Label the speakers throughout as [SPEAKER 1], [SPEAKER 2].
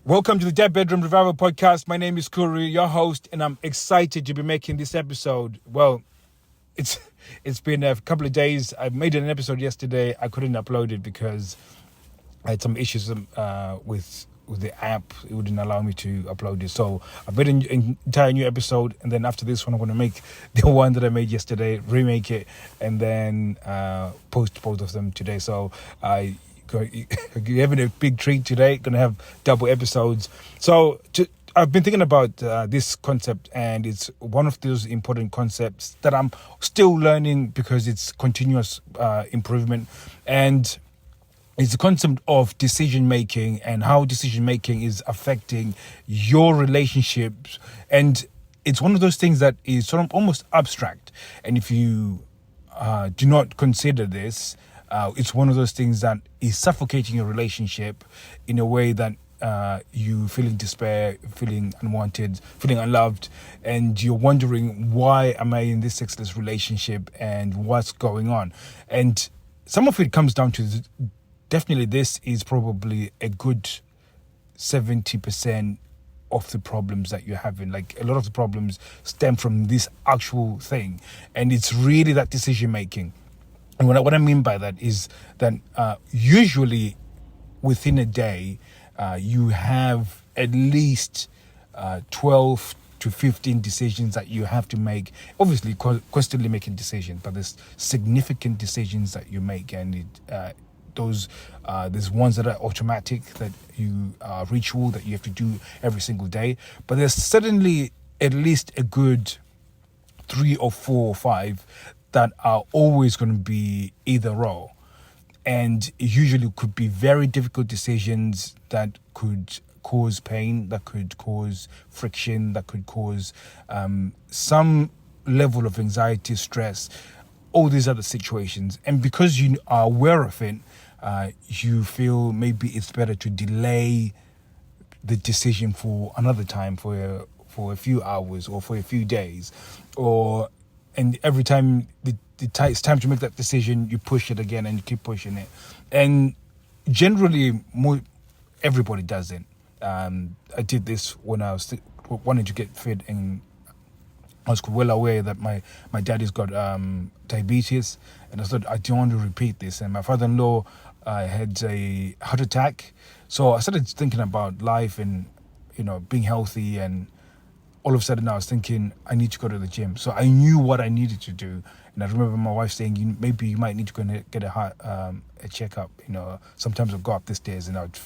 [SPEAKER 1] Welcome to the Dead Bedroom Revival Podcast. My name is Kuru, your host, and I'm excited to be making this episode. Well, it's been a couple of days. I made an episode yesterday. I couldn't upload it because I had some issues with the app. It wouldn't allow me to upload it. So I've made an entire new episode, and then after this one, I'm going to make the one that I made yesterday, remake it, and then post both of them today. So you're having a big treat today. Going to have double episodes. So I've been thinking about this concept, and it's one of those important concepts that I'm still learning because it's continuous improvement. And it's the concept of decision making and how decision making is affecting your relationships. And it's one of those things that is sort of almost abstract. And if you do not consider this, it's one of those things that is suffocating your relationship in a way that you feeling despair, feeling unwanted, feeling unloved, and you're wondering, why am I in this sexless relationship and what's going on? And some of it comes down to definitely this is probably a good 70% of the problems that you're having. Like, a lot of the problems stem from this actual thing, and it's really that decision making. And what I mean by that is that usually within a day, you have at least 12 to 15 decisions that you have to make. Obviously, constantly making decisions, but there's significant decisions that you make, and there's ones that are automatic, that you ritual that you have to do every single day. But there's certainly at least a good 3 or 4 or 5 that are always going to be either or, and usually could be very difficult decisions that could cause pain, that could cause friction, that could cause some level of anxiety, stress, all these other situations. And because you are aware of it, you feel maybe it's better to delay the decision for another time, for a few hours or for a few days, and every time it's time to make that decision, you push it again and you keep pushing it. And generally, everybody does it. I did this when I was wanting to get fit, and I was well aware that my daddy's got diabetes, and I thought, I don't want to repeat this. And my father-in-law had a heart attack, so I started thinking about life and being healthy, and all of a sudden I was thinking, I need to go to the gym. So I knew what I needed to do. And I remember my wife saying, maybe you might need to go and get a checkup. Sometimes I'll go up the stairs and I'd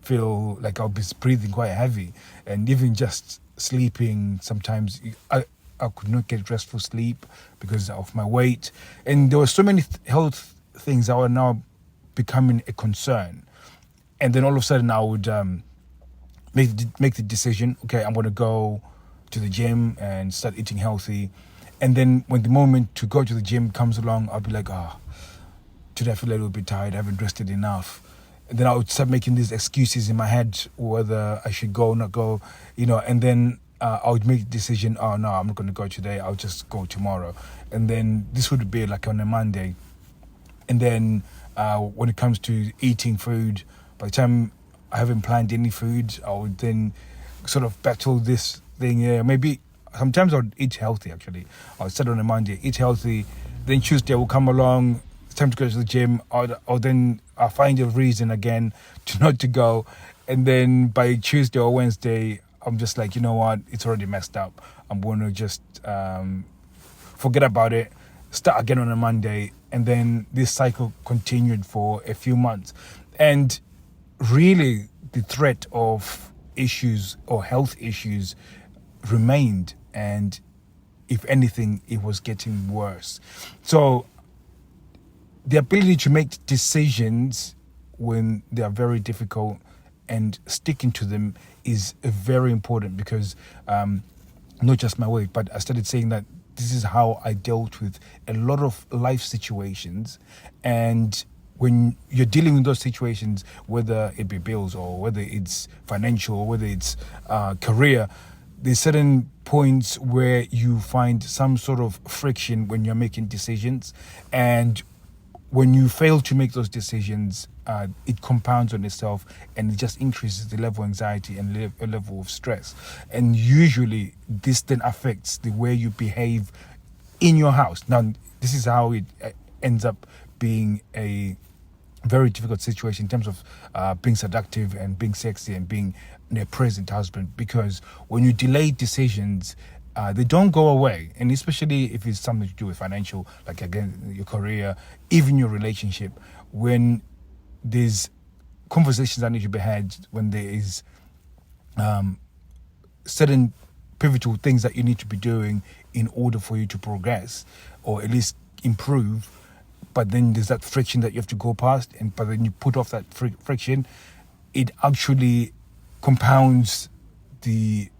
[SPEAKER 1] feel like I'll be breathing quite heavy. And even just sleeping, sometimes I could not get restful sleep because of my weight. And there were so many health things that were now becoming a concern. And then all of a sudden I would make the decision, okay, I'm going to go to the gym and start eating healthy. And then when the moment to go to the gym comes along, I'll be like, today I feel a little bit tired, I haven't rested enough. And then I would start making these excuses in my head, whether I should go or not go, and then I would make the decision, no, I'm not going to go today, I'll just go tomorrow. And then this would be like on a Monday. And then when it comes to eating food, by the time I haven't planned any food, I would then sort of battle this thing. Maybe sometimes I would eat healthy, actually. I would start on a Monday, eat healthy. Then Tuesday will come along, it's time to go to the gym. Or then I'll find a reason again to not to go. And then by Tuesday or Wednesday, I'm just like, you know what, it's already messed up. I'm going to just forget about it, start again on a Monday. And then this cycle continued for a few months. And really, the threat of issues or health issues remained, and if anything, it was getting worse. So the ability to make decisions when they are very difficult and sticking to them is very important, because not just my weight, but I started saying that this is how I dealt with a lot of life situations. And when you're dealing with those situations, whether it be bills or whether it's financial or whether it's career, there's certain points where you find some sort of friction when you're making decisions. And when you fail to make those decisions, it compounds on itself, and it just increases the level of anxiety and level of stress. And usually, this then affects the way you behave in your house. Now, this is how it ends up being a very difficult situation in terms of being seductive and being sexy and being a present husband, because when you delay decisions, they don't go away. And especially if it's something to do with financial, like again, your career, even your relationship, when there's conversations that need to be had, when there is certain pivotal things that you need to be doing in order for you to progress or at least improve, but then there's that friction that you have to go past, but then you put off that friction, it actually compounds the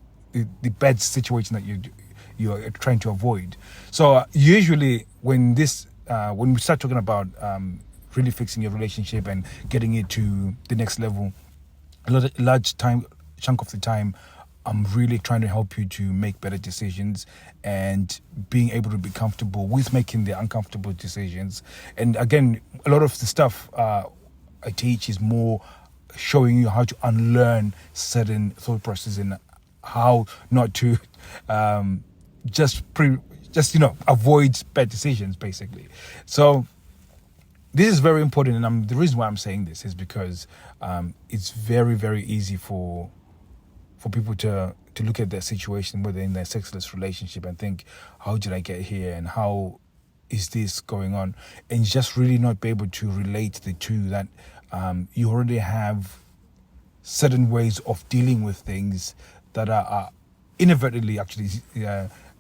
[SPEAKER 1] bad situation that you're trying to avoid. So usually when we start talking about really fixing your relationship and getting it to the next level, a large chunk of the time, I'm really trying to help you to make better decisions and being able to be comfortable with making the uncomfortable decisions. And again, a lot of the stuff I teach is more showing you how to unlearn certain thought processes and how not to avoid bad decisions, basically. So this is very important, and the reason why I'm saying this is because it's very, very easy for people to look at their situation, whether in their sexless relationship, and think, how did I get here and how is this going on? And just really not be able to relate the two, that you already have certain ways of dealing with things that are inadvertently actually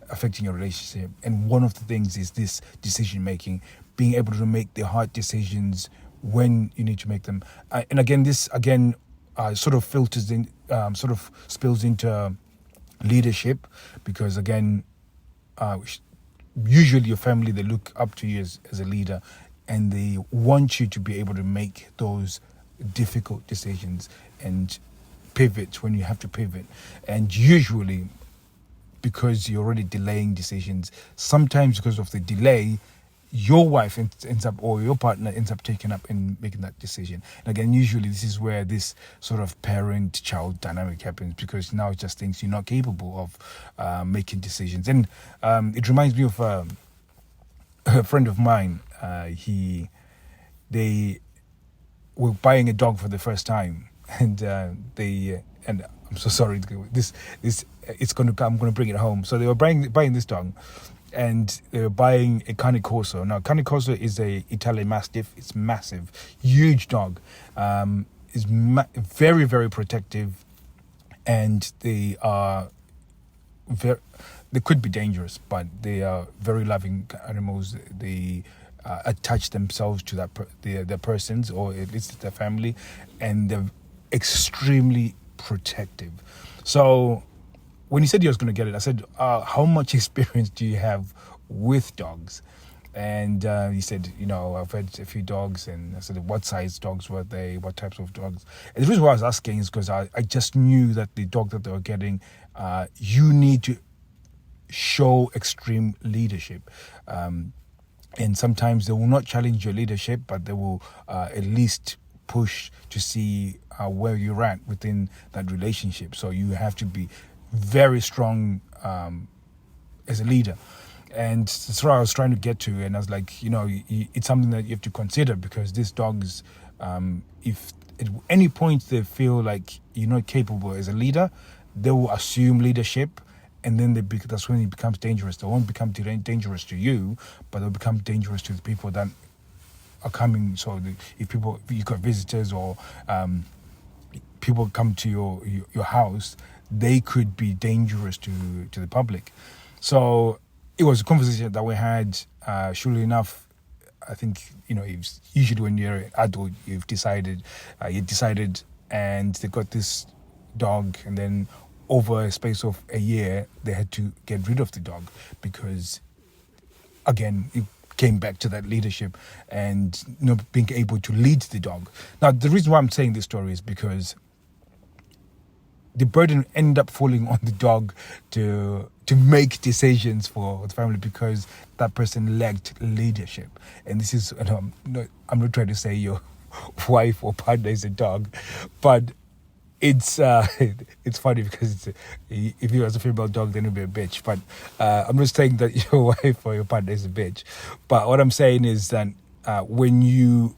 [SPEAKER 1] affecting your relationship. And one of the things is this decision making, being able to make the hard decisions when you need to make them. And again, this sort of filters in, sort of spills into leadership, because again, usually your family, they look up to you as a leader, and they want you to be able to make those difficult decisions and pivot when you have to pivot. And usually, because you're already delaying decisions, sometimes because of the delay, your wife ends up, or your partner ends up taking up in making that decision. And again, usually this is where this sort of parent-child dynamic happens, because now it just thinks you're not capable of making decisions. And it reminds me of a friend of mine. They were buying a dog for the first time, and and I'm so sorry. I'm going to bring it home. So they were buying this dog, and they were buying a Cane Corso. Now, Cane Corso is a Italian Mastiff. It's massive, huge dog. Is very, very protective, and they are they could be dangerous, but they are very loving animals. They attach themselves to their persons, or at least their family, and they're extremely protective. So when he said he was going to get it, I said, how much experience do you have with dogs? And he said, I've had a few dogs. And I said, what size dogs were they? What types of dogs? And the reason why I was asking is because I just knew that the dog that they were getting, you need to show extreme leadership. And sometimes they will not challenge your leadership, but they will at least push to see where you're at within that relationship. So you have to be very strong as a leader. And that's what I was trying to get to. And I was like, it's something that you have to consider, because these dogs, if at any point they feel like you're not capable as a leader, they will assume leadership. And then that's when it becomes dangerous. They won't become dangerous to you, but they'll become dangerous to the people that are coming. So if you got visitors, or people come to your house, they could be dangerous to the public. So it was a conversation that we had. Surely enough, I think, usually when you're an adult, you've decided, and they got this dog, and then over a space of a year, they had to get rid of the dog, because, again, it came back to that leadership and being able to lead the dog. Now, the reason why I'm saying this story is because the burden ended up falling on the dog to to make decisions for the family because that person lacked leadership. And this is, I'm not trying to say your wife or partner is a dog, but it's it's funny because if he was a female dog, then it'd be a bitch. But I'm not saying that your wife or your partner is a bitch. But what I'm saying is that when you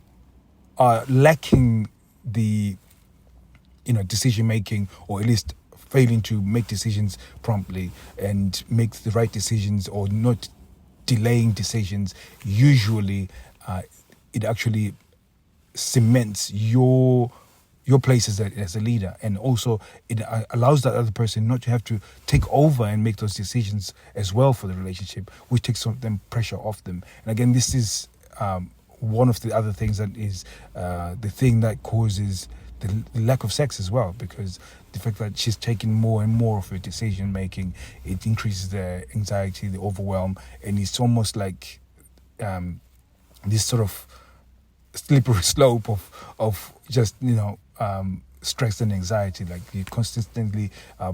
[SPEAKER 1] are lacking the decision making, or at least failing to make decisions promptly and make the right decisions, or not delaying decisions, usually it actually cements your place as a leader, and also it allows that other person not to have to take over and make those decisions as well for the relationship, which takes some of them pressure off them. And again, this is one of the other things that is the thing that causes the lack of sex as well, because the fact that she's taking more and more of her decision making, it increases the anxiety, the overwhelm, and it's almost like this sort of slippery slope of just stress and anxiety. Like you consistently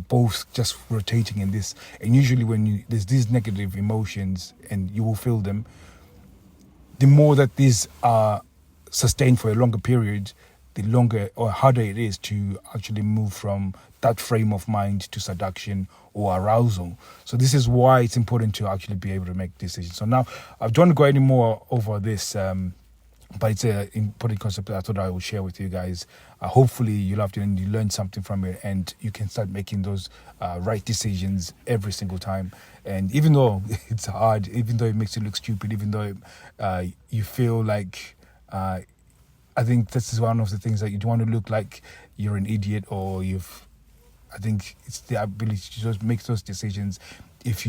[SPEAKER 1] both just rotating in this, and usually when there's these negative emotions and you will feel them, the more that these are sustained for a longer period, the longer or harder it is to actually move from that frame of mind to seduction or arousal. So this is why it's important to actually be able to make decisions. So now I don't want to go any more over this, but it's an important concept that I thought I would share with you guys. Hopefully you loved it and you learned something from it, and you can start making those right decisions every single time. And even though it's hard, even though it makes you look stupid, even though you feel like I think this is one of the things that you don't want to look like you're an idiot or I think it's the ability to just make those decisions. If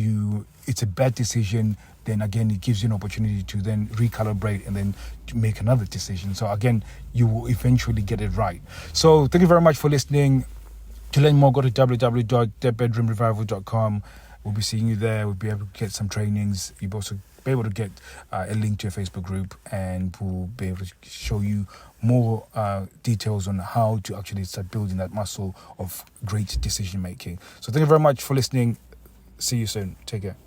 [SPEAKER 1] it's a bad decision, then again, it gives you an opportunity to then recalibrate and then to make another decision. So again, you will eventually get it right. So thank you very much for listening. To learn more, go to www.thebedroomrevival.com. We'll be seeing you there. We'll be able to get some trainings. You'll also be able to get a link to a Facebook group, and we'll be able to show you more details on how to actually start building that muscle of great decision making. So thank you very much for listening. See you soon. Take care.